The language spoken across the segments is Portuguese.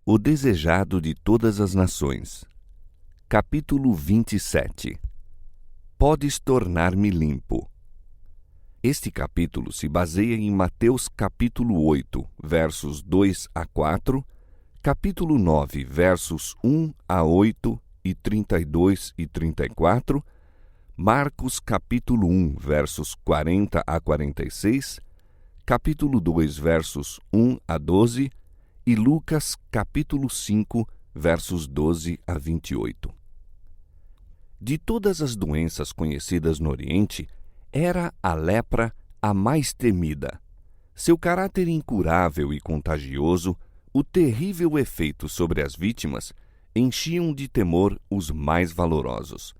O desejado de todas as nações. Capítulo 27. Podes tornar-me limpo. Este capítulo se baseia em Mateus capítulo 8, versos 2 a 4, capítulo 9, versos 1 a 8 e 32 e 34, Marcos capítulo 1, versos 40 a 46, capítulo 2, versos 1 a 12 e Lucas capítulo 5, versos 12 a 28. De todas as doenças conhecidas no Oriente, era a lepra a mais temida. Seu caráter incurável e contagioso, o terrível efeito sobre as vítimas, enchiam de temor os mais valorosos.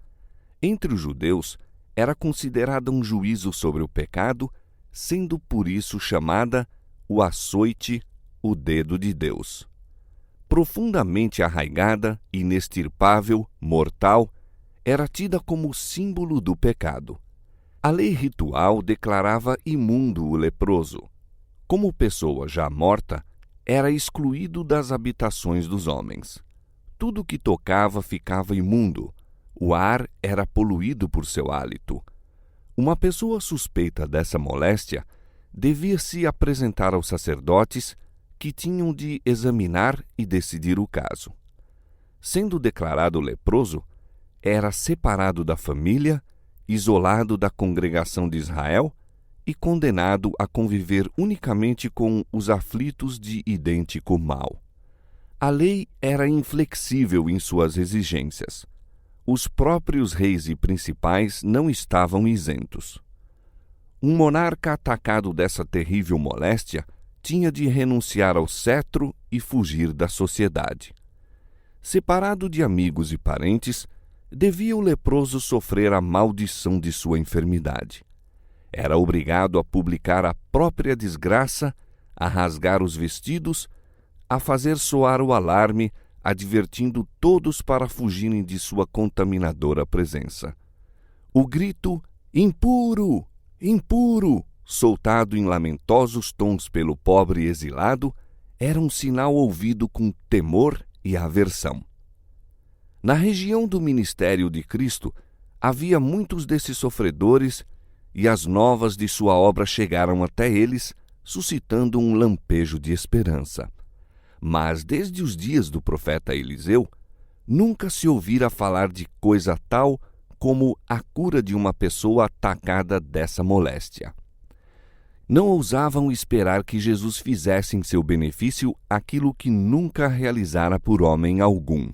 Entre os judeus, era considerada um juízo sobre o pecado, sendo por isso chamada o açoite, o dedo de Deus. Profundamente arraigada, inextirpável, mortal, era tida como símbolo do pecado. A lei ritual declarava imundo o leproso. Como pessoa já morta, era excluído das habitações dos homens. Tudo que tocava ficava imundo. O ar era poluído por seu hálito. Uma pessoa suspeita dessa moléstia devia se apresentar aos sacerdotes, que tinham de examinar e decidir o caso. Sendo declarado leproso, era separado da família, isolado da congregação de Israel e condenado a conviver unicamente com os aflitos de idêntico mal. A lei era inflexível em suas exigências. Os próprios reis e principais não estavam isentos. Um monarca atacado dessa terrível moléstia tinha de renunciar ao cetro e fugir da sociedade. Separado de amigos e parentes, devia o leproso sofrer a maldição de sua enfermidade. Era obrigado a publicar a própria desgraça, a rasgar os vestidos, a fazer soar o alarme, advertindo todos para fugirem de sua contaminadora presença. O grito "Impuro! Impuro!", soltado em lamentosos tons pelo pobre exilado, era um sinal ouvido com temor e aversão. Na região do ministério de Cristo, havia muitos desses sofredores, e as novas de sua obra chegaram até eles, suscitando um lampejo de esperança. Mas desde os dias do profeta Eliseu, nunca se ouvira falar de coisa tal como a cura de uma pessoa atacada dessa moléstia. Não ousavam esperar que Jesus fizesse em seu benefício aquilo que nunca realizara por homem algum.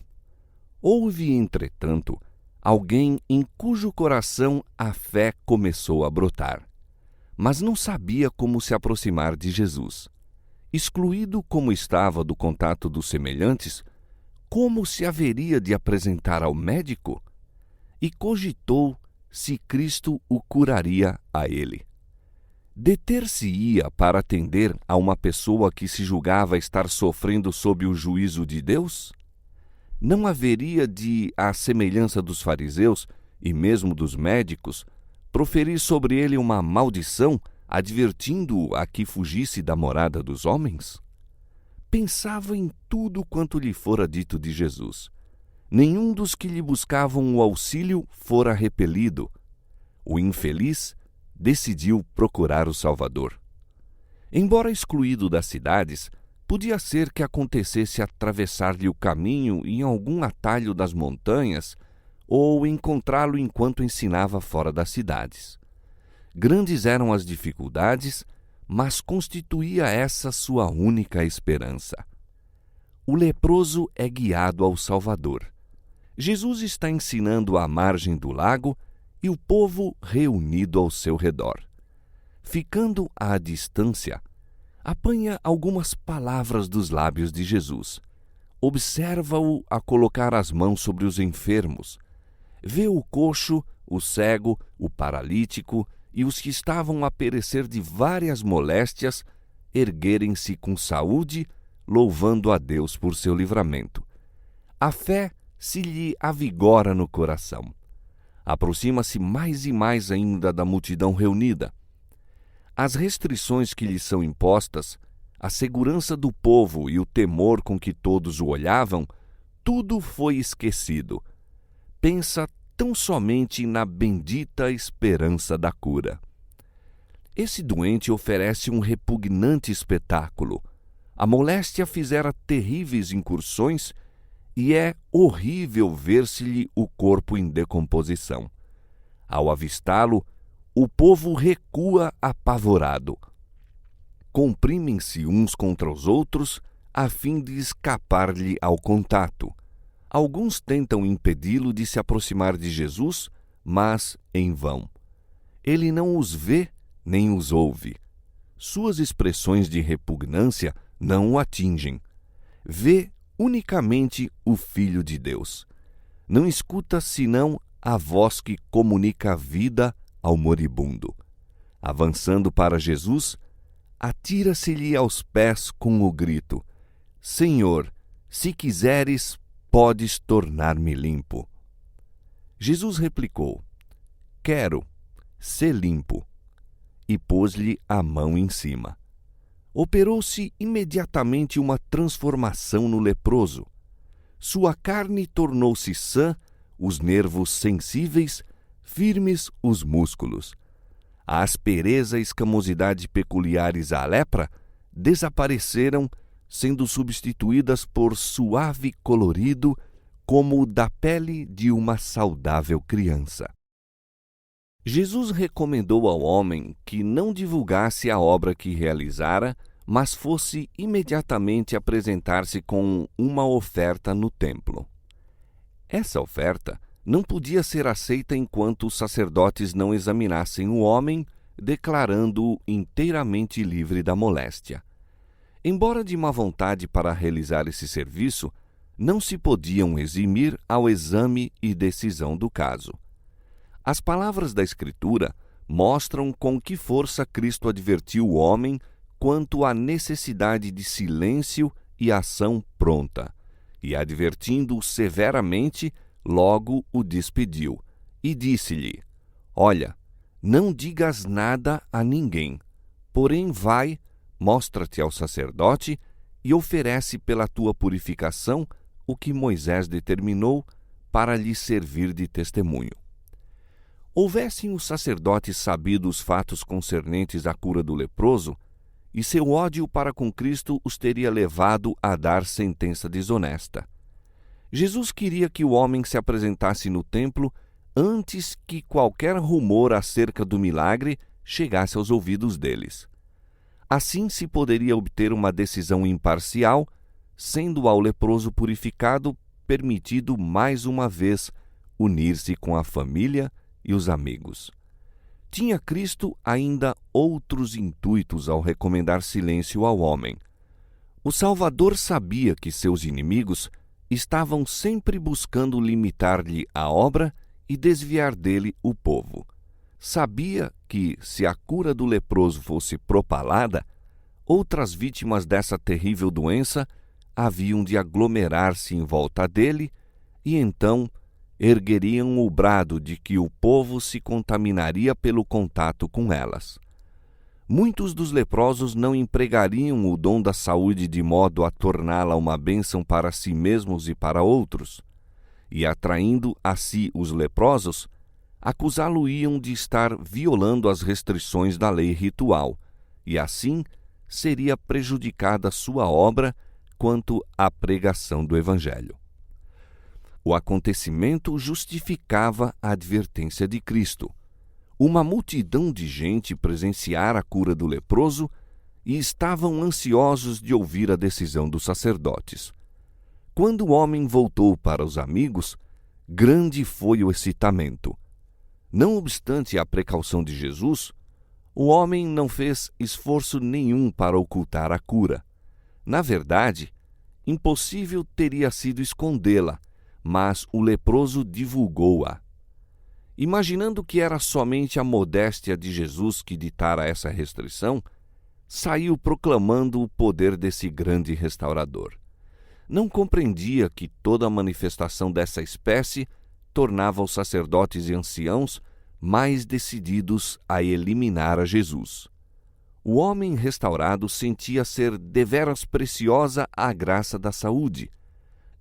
Houve, entretanto, alguém em cujo coração a fé começou a brotar, mas não sabia como se aproximar de Jesus. Excluído como estava do contato dos semelhantes, como se haveria de apresentar ao médico? E cogitou se Cristo o curaria a ele. Deter-se-ia para atender a uma pessoa que se julgava estar sofrendo sob o juízo de Deus? Não haveria de, à semelhança dos fariseus e mesmo dos médicos, proferir sobre ele uma maldição, advertindo-o a que fugisse da morada dos homens? Pensava em tudo quanto lhe fora dito de Jesus. Nenhum dos que lhe buscavam o auxílio fora repelido. O infeliz decidiu procurar o Salvador. Embora excluído das cidades, podia ser que acontecesse atravessar-lhe o caminho em algum atalho das montanhas ou encontrá-lo enquanto ensinava fora das cidades. Grandes eram as dificuldades, mas constituía essa sua única esperança. O leproso é guiado ao Salvador. Jesus está ensinando à margem do lago e o povo reunido ao seu redor. Ficando à distância, apanha algumas palavras dos lábios de Jesus. Observa-o a colocar as mãos sobre os enfermos. Vê o coxo, o cego, o paralítico e os que estavam a perecer de várias moléstias erguerem-se com saúde, louvando a Deus por seu livramento. A fé se lhe avigora no coração. Aproxima-se mais e mais ainda da multidão reunida. As restrições que lhe são impostas, a segurança do povo e o temor com que todos o olhavam, tudo foi esquecido. Pensa tão somente na bendita esperança da cura. Esse doente oferece um repugnante espetáculo. A moléstia fizera terríveis incursões e é horrível ver-se-lhe o corpo em decomposição. Ao avistá-lo, o povo recua apavorado. Comprimem-se uns contra os outros a fim de escapar-lhe ao contato. Alguns tentam impedi-lo de se aproximar de Jesus, mas em vão. Ele não os vê nem os ouve. Suas expressões de repugnância não o atingem. Vê unicamente o Filho de Deus. Não escuta senão a voz que comunica a vida ao moribundo. Avançando para Jesus, atira-se-lhe aos pés com o grito: Senhor, se quiseres, podes tornar-me limpo. Jesus replicou: Quero, sê limpo. E pôs-lhe a mão em cima. Operou-se imediatamente uma transformação no leproso. Sua carne tornou-se sã, os nervos sensíveis, firmes os músculos. A aspereza e escamosidade peculiares à lepra desapareceram, sendo substituídas por suave colorido, como o da pele de uma saudável criança. Jesus recomendou ao homem que não divulgasse a obra que realizara, mas fosse imediatamente apresentar-se com uma oferta no templo. Essa oferta não podia ser aceita enquanto os sacerdotes não examinassem o homem, declarando-o inteiramente livre da moléstia. Embora de má vontade para realizar esse serviço, não se podiam eximir ao exame e decisão do caso. As palavras da Escritura mostram com que força Cristo advertiu o homem quanto à necessidade de silêncio e ação pronta, e advertindo-o severamente, logo o despediu, e disse-lhe: Olha, não digas nada a ninguém, porém vai, mostra-te ao sacerdote e oferece pela tua purificação o que Moisés determinou para lhe servir de testemunho. Houvessem os sacerdotes sabido os fatos concernentes à cura do leproso, e seu ódio para com Cristo os teria levado a dar sentença desonesta. Jesus queria que o homem se apresentasse no templo antes que qualquer rumor acerca do milagre chegasse aos ouvidos deles. Assim se poderia obter uma decisão imparcial, sendo ao leproso purificado permitido mais uma vez unir-se com a família e os amigos. Tinha Cristo ainda outros intuitos ao recomendar silêncio ao homem. O Salvador sabia que seus inimigos estavam sempre buscando limitar-lhe a obra e desviar dele o povo. Sabia que, se a cura do leproso fosse propalada, outras vítimas dessa terrível doença haviam de aglomerar-se em volta dele e então ergueriam o brado de que o povo se contaminaria pelo contato com elas. Muitos dos leprosos não empregariam o dom da saúde de modo a torná-la uma bênção para si mesmos e para outros, e atraindo a si os leprosos, acusá-lo-iam de estar violando as restrições da lei ritual, e assim seria prejudicada sua obra quanto à pregação do Evangelho. O acontecimento justificava a advertência de Cristo. Uma multidão de gente presenciara a cura do leproso e estavam ansiosos de ouvir a decisão dos sacerdotes. Quando o homem voltou para os amigos, grande foi o excitamento. Não obstante a precaução de Jesus, o homem não fez esforço nenhum para ocultar a cura. Na verdade, impossível teria sido escondê-la, mas o leproso divulgou-a. Imaginando que era somente a modéstia de Jesus que ditara essa restrição, saiu proclamando o poder desse grande restaurador. Não compreendia que toda manifestação dessa espécie tornava os sacerdotes e anciãos mais decididos a eliminar a Jesus. O homem restaurado sentia ser deveras preciosa a graça da saúde.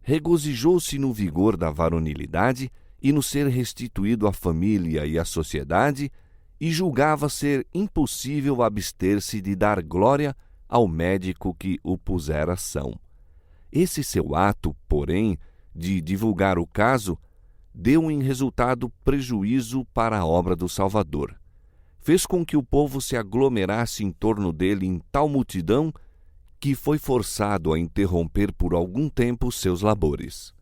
Regozijou-se no vigor da varonilidade e no ser restituído à família e à sociedade, e julgava ser impossível abster-se de dar glória ao médico que o pusera são. Esse seu ato, porém, de divulgar o caso, deu em resultado prejuízo para a obra do Salvador. Fez com que o povo se aglomerasse em torno dele em tal multidão que foi forçado a interromper por algum tempo seus labores.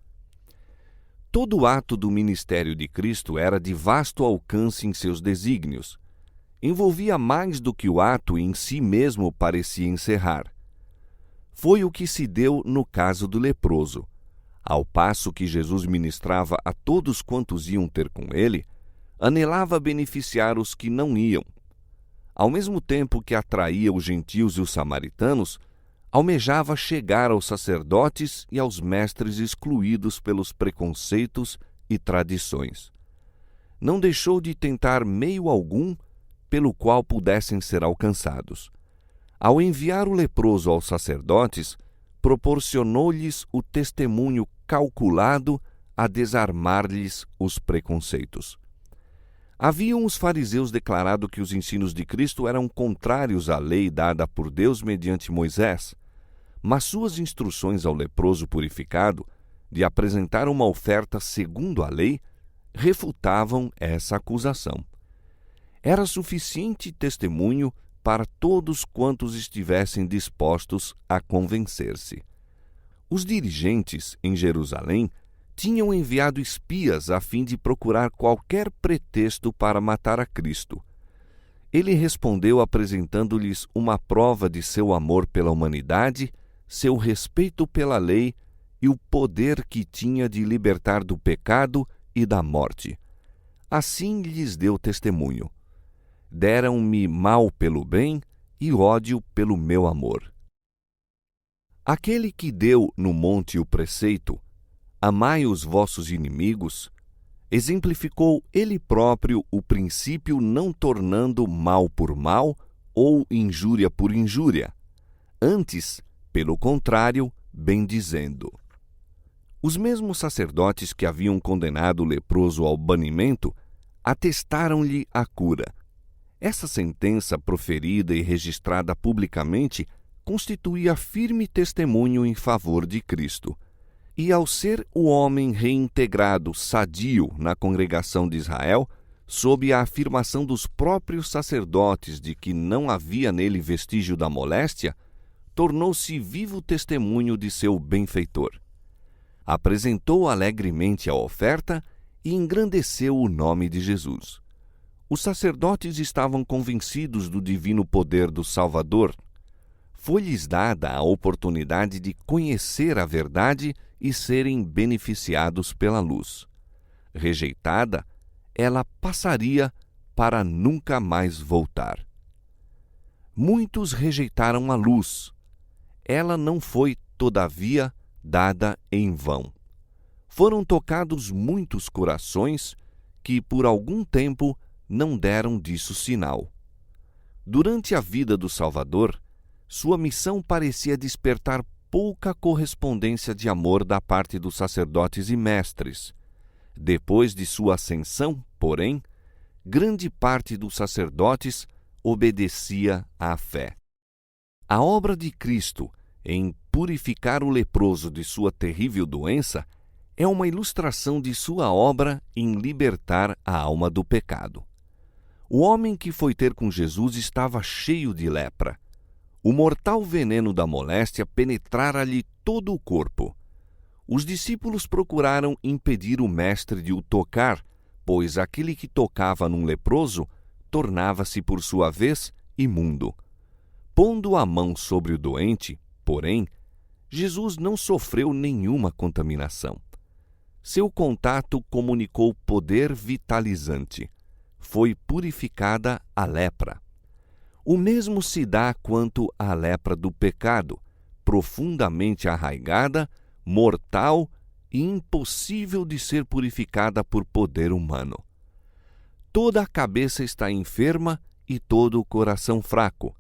Todo o ato do ministério de Cristo era de vasto alcance em seus desígnios. Envolvia mais do que o ato em si mesmo parecia encerrar. Foi o que se deu no caso do leproso. Ao passo que Jesus ministrava a todos quantos iam ter com ele, anelava beneficiar os que não iam. Ao mesmo tempo que atraía os gentios e os samaritanos, almejava chegar aos sacerdotes e aos mestres excluídos pelos preconceitos e tradições. Não deixou de tentar meio algum pelo qual pudessem ser alcançados. Ao enviar o leproso aos sacerdotes, proporcionou-lhes o testemunho calculado a desarmar-lhes os preconceitos. Haviam os fariseus declarado que os ensinos de Cristo eram contrários à lei dada por Deus mediante Moisés, mas suas instruções ao leproso purificado de apresentar uma oferta segundo a lei refutavam essa acusação. Era suficiente testemunho para todos quantos estivessem dispostos a convencer-se. Os dirigentes em Jerusalém tinham enviado espias a fim de procurar qualquer pretexto para matar a Cristo. Ele respondeu apresentando-lhes uma prova de seu amor pela humanidade, seu respeito pela lei e o poder que tinha de libertar do pecado e da morte. Assim lhes deu testemunho: deram-me mal pelo bem e ódio pelo meu amor. Aquele que deu no monte o preceito, amai os vossos inimigos, exemplificou ele próprio o princípio não tornando mal por mal ou injúria por injúria, antes, pelo contrário, bendizendo. Os mesmos sacerdotes que haviam condenado o leproso ao banimento atestaram-lhe a cura. Essa sentença, proferida e registrada publicamente, constituía firme testemunho em favor de Cristo. E ao ser o homem reintegrado sadio na congregação de Israel, sob a afirmação dos próprios sacerdotes de que não havia nele vestígio da moléstia, tornou-se vivo testemunho de seu benfeitor. Apresentou alegremente a oferta e engrandeceu o nome de Jesus. Os sacerdotes estavam convencidos do divino poder do Salvador. Foi-lhes dada a oportunidade de conhecer a verdade e serem beneficiados pela luz. Rejeitada, ela passaria para nunca mais voltar. Muitos rejeitaram a luz. Ela não foi, todavia, dada em vão. Foram tocados muitos corações que, por algum tempo, não deram disso sinal. Durante a vida do Salvador, sua missão parecia despertar pouca correspondência de amor da parte dos sacerdotes e mestres. Depois de sua ascensão, porém, grande parte dos sacerdotes obedecia à fé. A obra de Cristo em purificar o leproso de sua terrível doença é uma ilustração de sua obra em libertar a alma do pecado. O homem que foi ter com Jesus estava cheio de lepra. O mortal veneno da moléstia penetrara-lhe todo o corpo. Os discípulos procuraram impedir o mestre de o tocar, pois aquele que tocava num leproso tornava-se, por sua vez, imundo. Pondo a mão sobre o doente, porém, Jesus não sofreu nenhuma contaminação. Seu contato comunicou poder vitalizante. Foi purificada a lepra. O mesmo se dá quanto à lepra do pecado, profundamente arraigada, mortal e impossível de ser purificada por poder humano. Toda a cabeça está enferma e todo o coração fraco.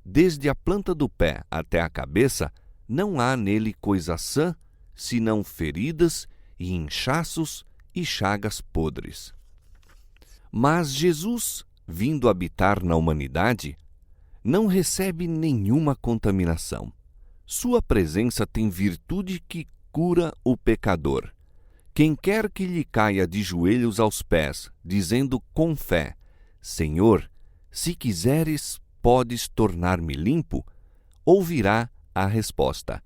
desde a planta do pé até a cabeça, não há nele coisa sã, senão feridas e inchaços e chagas podres. Mas Jesus, vindo habitar na humanidade, não recebe nenhuma contaminação. Sua presença tem virtude que cura o pecador. Quem quer que lhe caia de joelhos aos pés, dizendo com fé: Senhor, se quiseres, podes tornar-me limpo, ouvirá a resposta: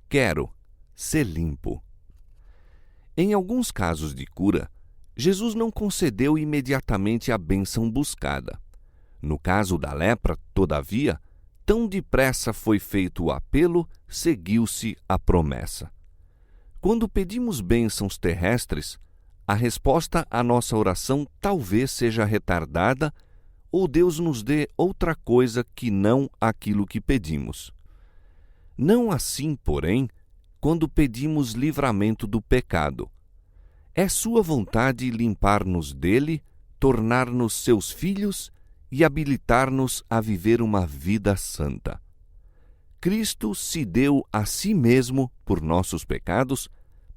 quero ser limpo. Em alguns casos de cura, Jesus não concedeu imediatamente a bênção buscada. No caso da lepra, todavia, tão depressa foi feito o apelo, seguiu-se a promessa. Quando pedimos bênçãos terrestres, a resposta à nossa oração talvez seja retardada ou Deus nos dê outra coisa que não aquilo que pedimos. Não assim, porém, quando pedimos livramento do pecado. É sua vontade limpar-nos dele, tornar-nos seus filhos e habilitar-nos a viver uma vida santa. Cristo se deu a si mesmo por nossos pecados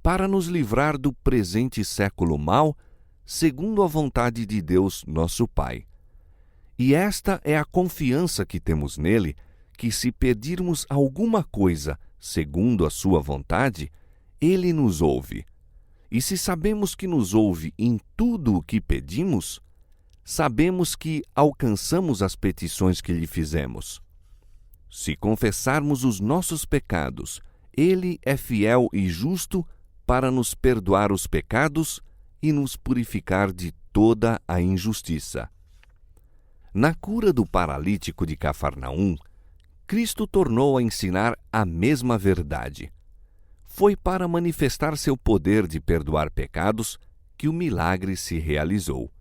para nos livrar do presente século mau, segundo a vontade de Deus, nosso Pai. E esta é a confiança que temos nele, que se pedirmos alguma coisa segundo a sua vontade, ele nos ouve. E se sabemos que nos ouve em tudo o que pedimos, sabemos que alcançamos as petições que lhe fizemos. Se confessarmos os nossos pecados, ele é fiel e justo para nos perdoar os pecados e nos purificar de toda a injustiça. Na cura do paralítico de Cafarnaum, Cristo tornou a ensinar a mesma verdade. Foi para manifestar seu poder de perdoar pecados que o milagre se realizou.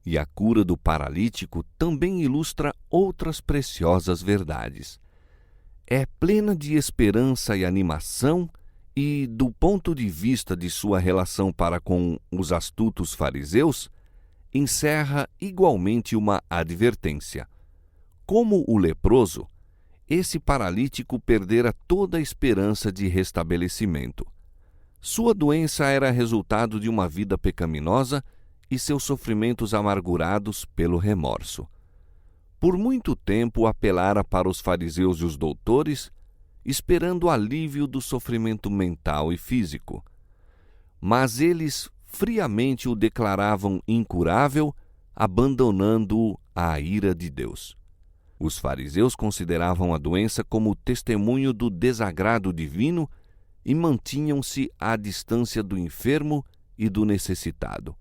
E a cura do paralítico também ilustra outras preciosas verdades. É plena de esperança e animação e, do ponto de vista de sua relação para com os astutos fariseus, encerra igualmente uma advertência. Como o leproso, esse paralítico perdera toda a esperança de restabelecimento. Sua doença era resultado de uma vida pecaminosa e seus sofrimentos amargurados pelo remorso. Por muito tempo apelara para os fariseus e os doutores, esperando alívio do sofrimento mental e físico. Mas eles friamente o declaravam incurável, abandonando-o à ira de Deus. Os fariseus consideravam a doença como testemunho do desagrado divino e mantinham-se à distância do enfermo e do necessitado.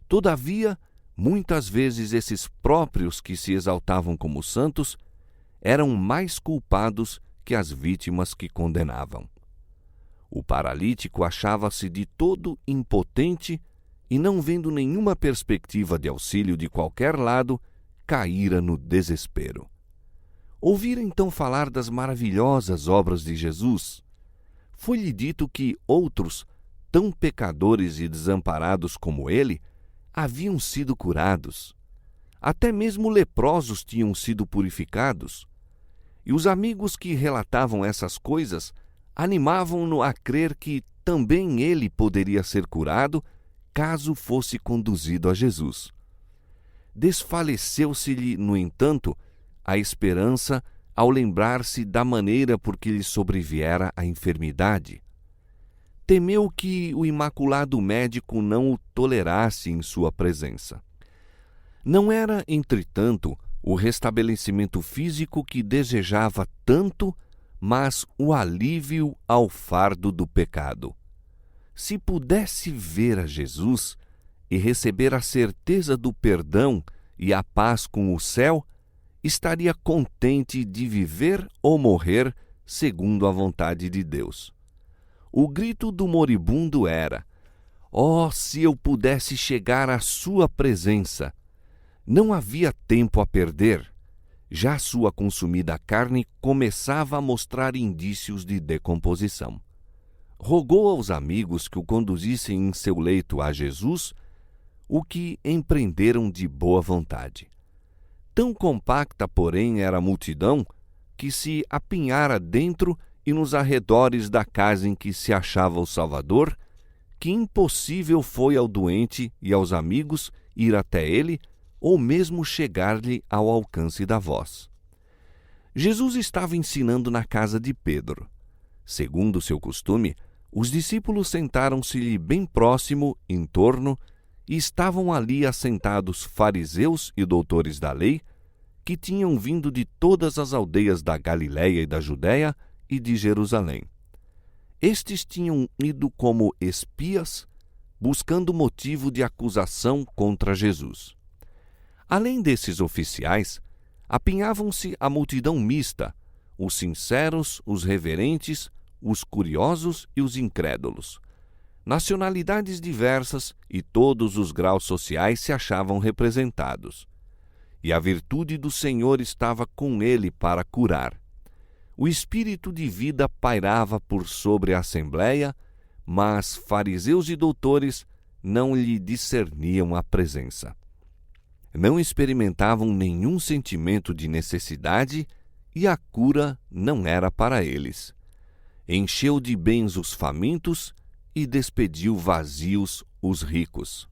Todavia, muitas vezes esses próprios que se exaltavam como santos eram mais culpados que as vítimas que condenavam. O paralítico achava-se de todo impotente e, não vendo nenhuma perspectiva de auxílio de qualquer lado, caíra no desespero. Ouvira então falar das maravilhosas obras de Jesus. Foi-lhe dito que outros, tão pecadores e desamparados como ele, haviam sido curados. Até mesmo leprosos tinham sido purificados. E os amigos que relatavam essas coisas animavam-no a crer que também ele poderia ser curado caso fosse conduzido a Jesus. Desfaleceu-se-lhe, no entanto, a esperança ao lembrar-se da maneira por que lhe sobreviera a enfermidade. Temeu que o imaculado médico não o tolerasse em sua presença. Não era, entretanto, o restabelecimento físico que desejava tanto, mas o alívio ao fardo do pecado. Se pudesse ver a Jesus e receber a certeza do perdão e a paz com o céu, estaria contente de viver ou morrer segundo a vontade de Deus. O grito do moribundo era: "Oh, se eu pudesse chegar à sua presença!" Não havia tempo a perder. Já sua consumida carne começava a mostrar indícios de decomposição. Rogou aos amigos que o conduzissem em seu leito a Jesus, o que empreenderam de boa vontade. Tão compacta, porém, era a multidão, que se apinhara dentro e nos arredores da casa em que se achava o Salvador, que impossível foi ao doente e aos amigos ir até ele, ou mesmo chegar-lhe ao alcance da voz. Jesus estava ensinando na casa de Pedro. Segundo seu costume, os discípulos sentaram-se-lhe bem próximo, em torno, e estavam ali assentados fariseus e doutores da lei, que tinham vindo de todas as aldeias da Galiléia e da Judéia e de Jerusalém. Estes tinham ido como espias, buscando motivo de acusação contra Jesus. Além desses oficiais, apinhavam-se a multidão mista, os sinceros, os reverentes, os curiosos e os incrédulos. Nacionalidades diversas e todos os graus sociais se achavam representados. E a virtude do Senhor estava com ele para curar. O espírito de vida pairava por sobre a assembleia, mas fariseus e doutores não lhe discerniam a presença. Não experimentavam nenhum sentimento de necessidade e a cura não era para eles. Encheu de bens os famintos e despediu vazios os ricos.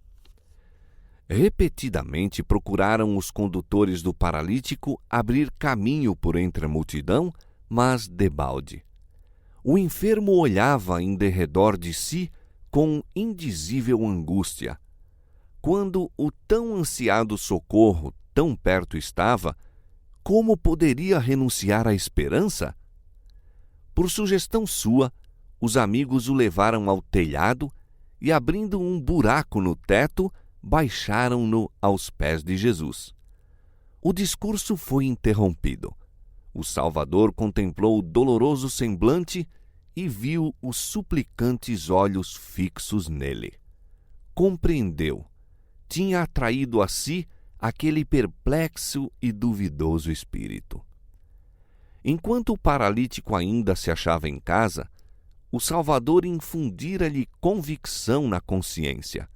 Repetidamente procuraram os condutores do paralítico abrir caminho por entre a multidão, mas debalde. O enfermo olhava em derredor de si com indizível angústia. Quando o tão ansiado socorro tão perto estava, como poderia renunciar à esperança? Por sugestão sua, os amigos o levaram ao telhado e, abrindo um buraco no teto, baixaram-no aos pés de Jesus. O discurso foi interrompido. O Salvador contemplou o doloroso semblante e viu os suplicantes olhos fixos nele. Compreendeu. Tinha atraído a si aquele perplexo e duvidoso espírito. Enquanto o paralítico ainda se achava em casa, o Salvador infundira-lhe convicção na consciência.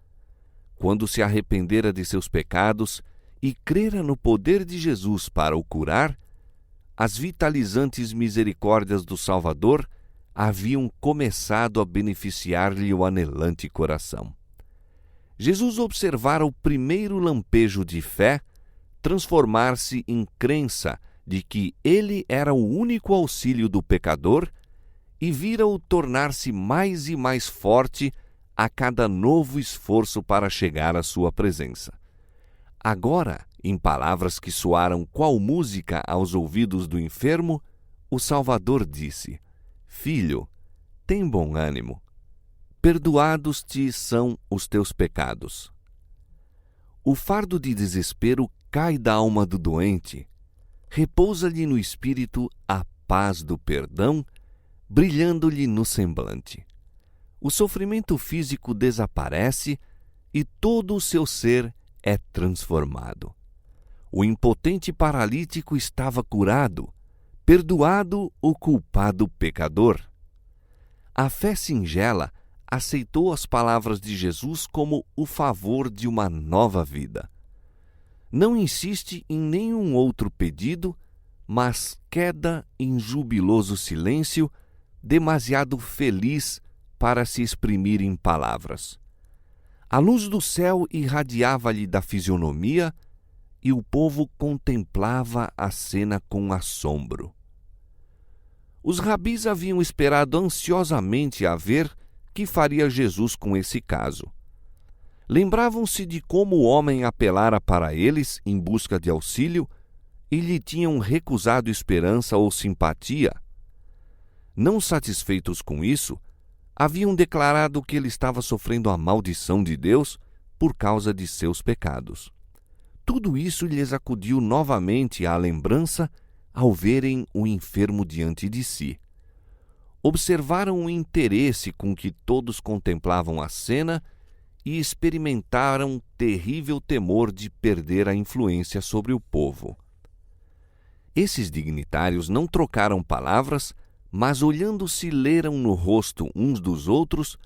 Quando se arrependera de seus pecados e crera no poder de Jesus para o curar, as vitalizantes misericórdias do Salvador haviam começado a beneficiar-lhe o anelante coração. Jesus observara o primeiro lampejo de fé transformar-se em crença de que ele era o único auxílio do pecador e vira-o tornar-se mais e mais forte a cada novo esforço para chegar à sua presença. Agora, em palavras que soaram qual música aos ouvidos do enfermo, o Salvador disse: Filho, tem bom ânimo. Perdoados te são os teus pecados. O fardo de desespero cai da alma do doente, repousa-lhe no espírito a paz do perdão, brilhando-lhe no semblante. O sofrimento físico desaparece e todo o seu ser é transformado. O impotente paralítico estava curado, perdoado o culpado pecador. A fé singela aceitou as palavras de Jesus como o favor de uma nova vida. Não insiste em nenhum outro pedido, mas queda em jubiloso silêncio, demasiado feliz para se exprimir em palavras. A luz do céu irradiava-lhe da fisionomia e o povo contemplava a cena com assombro. Os rabis haviam esperado ansiosamente a ver que faria Jesus com esse caso. Lembravam-se de como o homem apelara para eles em busca de auxílio e lhe tinham recusado esperança ou simpatia. Não satisfeitos com isso, haviam declarado que ele estava sofrendo a maldição de Deus por causa de seus pecados. Tudo isso lhes acudiu novamente à lembrança ao verem o enfermo diante de si. Observaram o interesse com que todos contemplavam a cena e experimentaram terrível temor de perder a influência sobre o povo. Esses dignitários não trocaram palavras, mas olhando-se leram no rosto uns dos outros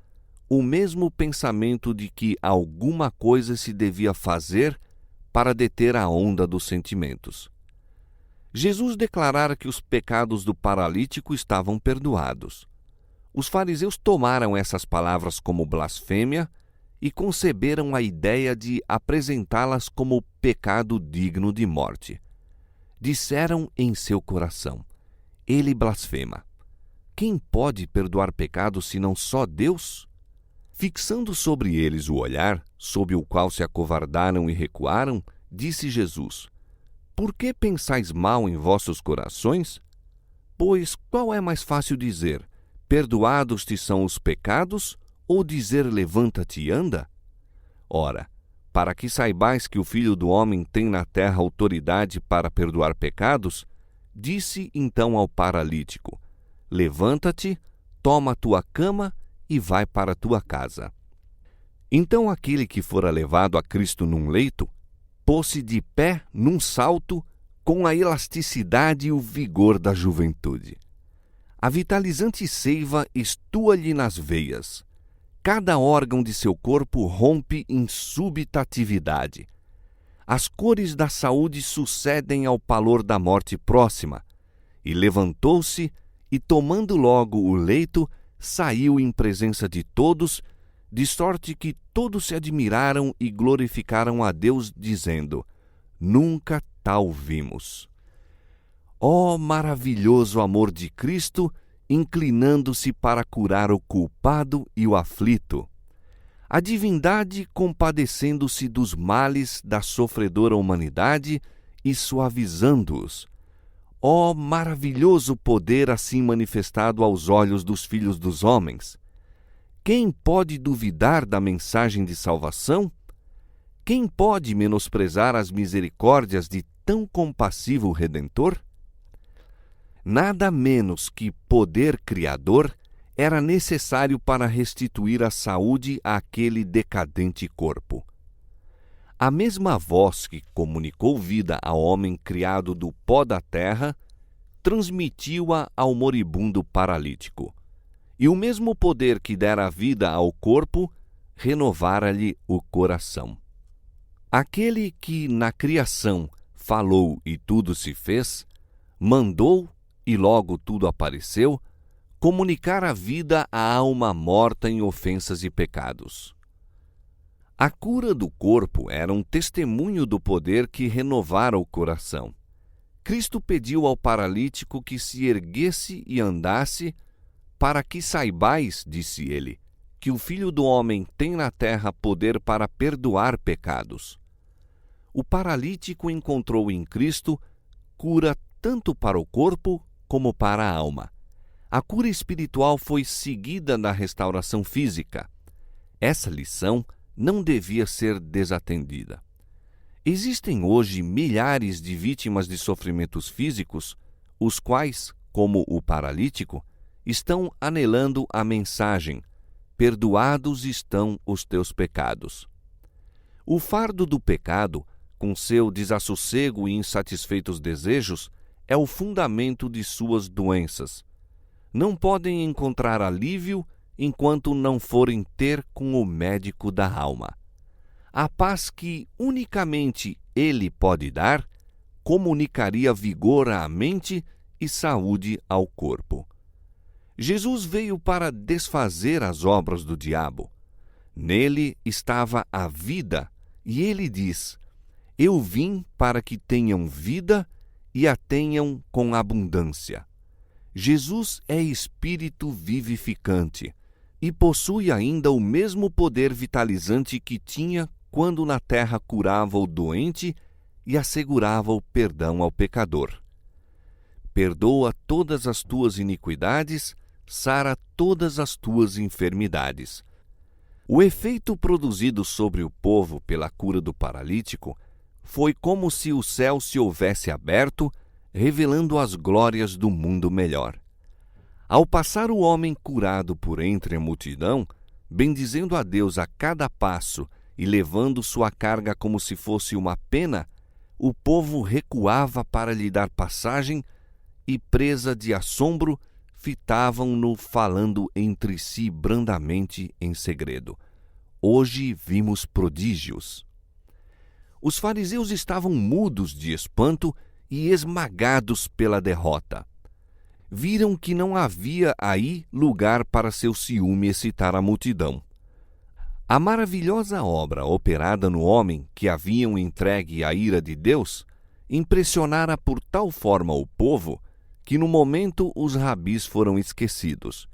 o mesmo pensamento de que alguma coisa se devia fazer para deter a onda dos sentimentos. Jesus declarara que os pecados do paralítico estavam perdoados. Os fariseus tomaram essas palavras como blasfêmia e conceberam a ideia de apresentá-las como pecado digno de morte. Disseram em seu coração: ele blasfema. Quem pode perdoar pecados senão só Deus? Fixando sobre eles o olhar, sob o qual se acovardaram e recuaram, disse Jesus: por que pensais mal em vossos corações? Pois qual é mais fácil dizer: perdoados te são os pecados, ou dizer: levanta-te e anda? Ora, para que saibais que o Filho do Homem tem na terra autoridade para perdoar pecados, disse então ao paralítico: levanta-te, toma a tua cama e vai para a tua casa. Então aquele que fora levado a Cristo num leito, pôs-se de pé num salto com a elasticidade e o vigor da juventude. A vitalizante seiva estua-lhe nas veias. Cada órgão de seu corpo rompe em súbita atividade. As cores da saúde sucedem ao pálor da morte próxima. E levantou-se e, tomando logo o leito, saiu em presença de todos, de sorte que todos se admiraram e glorificaram a Deus, dizendo: nunca tal vimos. Ó maravilhoso amor de Cristo, inclinando-se para curar o culpado e o aflito. A divindade compadecendo-se dos males da sofredora humanidade e suavizando-os. Ó maravilhoso poder assim manifestado aos olhos dos filhos dos homens! Quem pode duvidar da mensagem de salvação? Quem pode menosprezar as misericórdias de tão compassivo Redentor? Nada menos que poder criador era necessário para restituir a saúde àquele decadente corpo. A mesma voz que comunicou vida ao homem criado do pó da terra, transmitiu-a ao moribundo paralítico. E o mesmo poder que dera vida ao corpo, renovara-lhe o coração. Aquele que na criação falou e tudo se fez, mandou e logo tudo apareceu, comunicar a vida à alma morta em ofensas e pecados. A cura do corpo era um testemunho do poder que renovara o coração. Cristo pediu ao paralítico que se erguesse e andasse, para que saibais, disse ele, que o Filho do Homem tem na terra poder para perdoar pecados. O paralítico encontrou em Cristo cura tanto para o corpo como para a alma. A cura espiritual foi seguida da restauração física. Essa lição não devia ser desatendida. Existem hoje milhares de vítimas de sofrimentos físicos, os quais, como o paralítico, estão anelando a mensagem: perdoados estão os teus pecados. O fardo do pecado, com seu desassossego e insatisfeitos desejos, é o fundamento de suas doenças. Não podem encontrar alívio enquanto não forem ter com o médico da alma. A paz que unicamente ele pode dar, comunicaria vigor à mente e saúde ao corpo. Jesus veio para desfazer as obras do diabo. Nele estava a vida, e ele diz: eu vim para que tenham vida e a tenham com abundância. Jesus é espírito vivificante e possui ainda o mesmo poder vitalizante que tinha quando na terra curava o doente e assegurava o perdão ao pecador. Perdoa todas as tuas iniquidades, sara todas as tuas enfermidades. O efeito produzido sobre o povo pela cura do paralítico foi como se o céu se houvesse aberto, revelando as glórias do mundo melhor. Ao passar o homem curado por entre a multidão, bendizendo a Deus a cada passo e levando sua carga como se fosse uma pena, o povo recuava para lhe dar passagem e, presa de assombro, fitavam-no falando entre si brandamente em segredo: hoje vimos prodígios. Os fariseus estavam mudos de espanto e esmagados pela derrota. Viram que não havia aí lugar para seu ciúme excitar a multidão. A maravilhosa obra operada no homem que haviam entregue à ira de Deus impressionara por tal forma o povo que no momento os rabis foram esquecidos.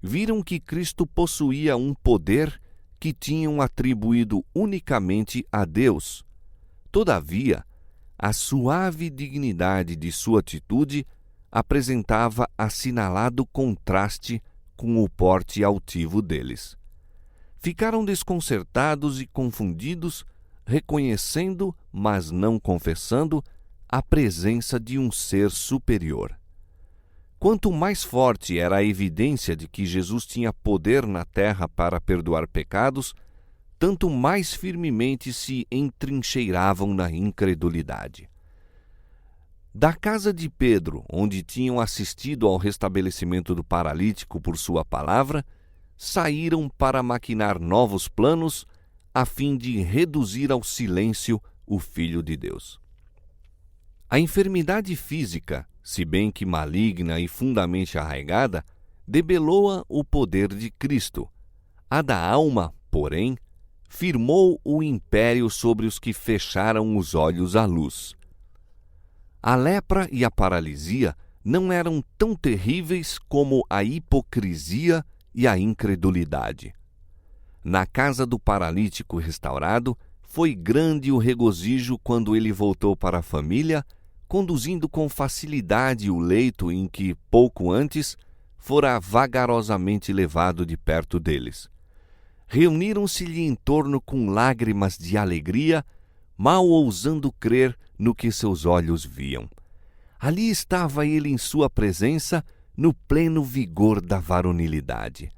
Viram que Cristo possuía um poder que tinham atribuído unicamente a Deus. Todavia, a suave dignidade de sua atitude apresentava assinalado contraste com o porte altivo deles. Ficaram desconcertados e confundidos, reconhecendo, mas não confessando, a presença de um ser superior. Quanto mais forte era a evidência de que Jesus tinha poder na terra para perdoar pecados, tanto mais firmemente se entrincheiravam na incredulidade. Da casa de Pedro, onde tinham assistido ao restabelecimento do paralítico por sua palavra, saíram para maquinar novos planos, a fim de reduzir ao silêncio o Filho de Deus. A enfermidade física, se bem que maligna e fundamente arraigada, debelou-a o poder de Cristo. A da alma, porém, firmou o império sobre os que fecharam os olhos à luz. A lepra e a paralisia não eram tão terríveis como a hipocrisia e a incredulidade. Na casa do paralítico restaurado, foi grande o regozijo quando ele voltou para a família, conduzindo com facilidade o leito em que, pouco antes, fora vagarosamente levado de perto deles. Reuniram-se-lhe em torno com lágrimas de alegria, mal ousando crer no que seus olhos viam. Ali estava ele em sua presença, no pleno vigor da varonilidade.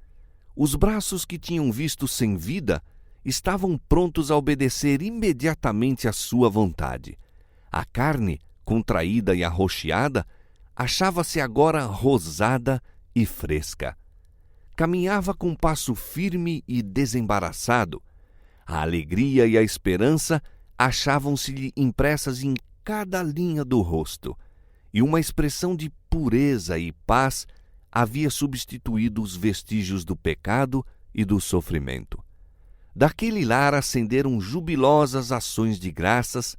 Os braços que tinham visto sem vida estavam prontos a obedecer imediatamente à sua vontade. A carne, contraída e arroxeada, achava-se agora rosada e fresca. Caminhava com passo firme e desembaraçado. A alegria e a esperança achavam-se-lhe impressas em cada linha do rosto, e uma expressão de pureza e paz havia substituído os vestígios do pecado e do sofrimento. Daquele lar ascenderam jubilosas ações de graças,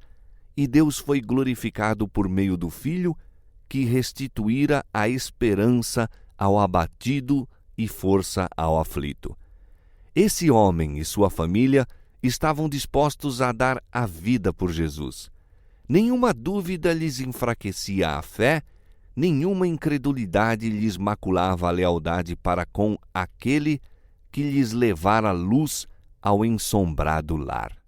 e Deus foi glorificado por meio do Filho, que restituíra a esperança ao abatido e força ao aflito. Esse homem e sua família estavam dispostos a dar a vida por Jesus. Nenhuma dúvida lhes enfraquecia a fé, nenhuma incredulidade lhes maculava a lealdade para com aquele que lhes levara luz ao ensombrado lar.